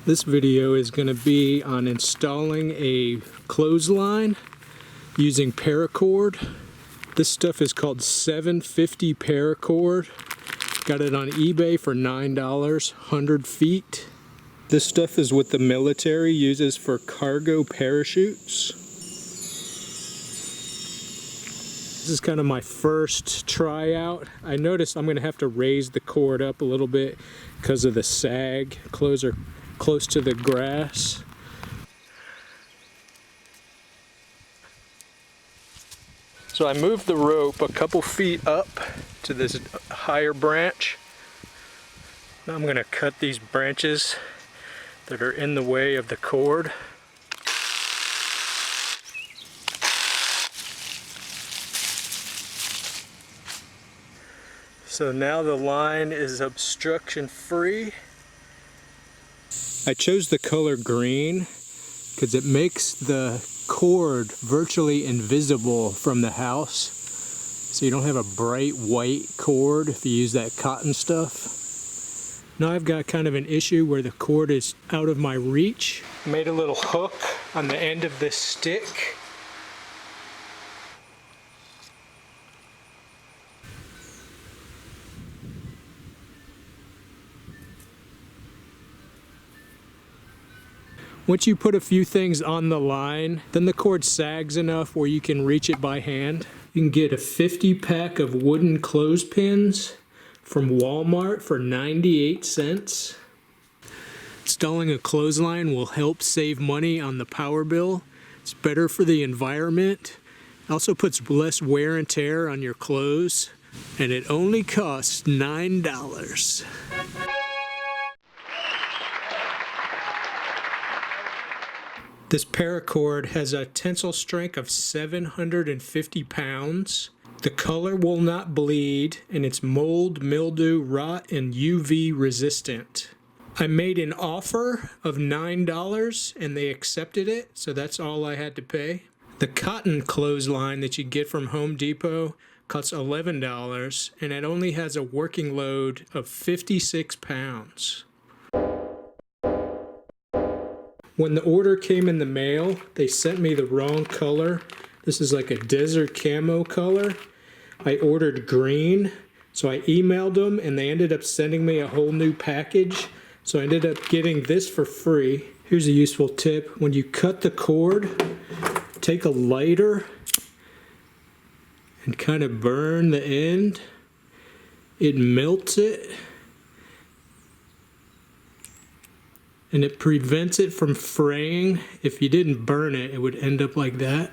This video is going to be on installing a clothesline using paracord. This stuff is called 750 paracord. Got it on eBay for $9, 100 feet. This stuff is what the military uses for cargo parachutes. This is kind of my first tryout. I noticed I'm going to have to raise the cord up a little bit because of the sag. Clothes are close to the grass. So I moved the rope a couple feet up to this higher branch. Now I'm going to cut these branches that are in the way of the cord. So now the line is obstruction free. I chose the color green because it makes the cord virtually invisible from the house. So you don't have a bright white cord if you use that cotton stuff. Now I've got kind of an issue where the cord is out of my reach. I made a little hook on the end of this stick. Once you put a few things on the line, then the cord sags enough where you can reach it by hand. You can get a 50 pack of wooden clothespins from Walmart for 98 cents. Installing a clothesline will help save money on the power bill. It's better for the environment. It also puts less wear and tear on your clothes. And it only costs $9. This paracord has a tensile strength of 750 pounds. The color will not bleed, and it's mold, mildew, rot, and UV resistant. I made an offer of $9 and they accepted it, so that's all I had to pay. The cotton clothesline that you get from Home Depot costs $11, and it only has a working load of 56 pounds. When the order came in the mail, they sent me the wrong color. This is like a desert camo color. I ordered green, so I emailed them and they ended up sending me a whole new package. So I ended up getting this for free. Here's a useful tip. When you cut the cord, take a lighter and kind of burn the end. It melts it. And it prevents it from fraying. If you didn't burn it, it would end up like that.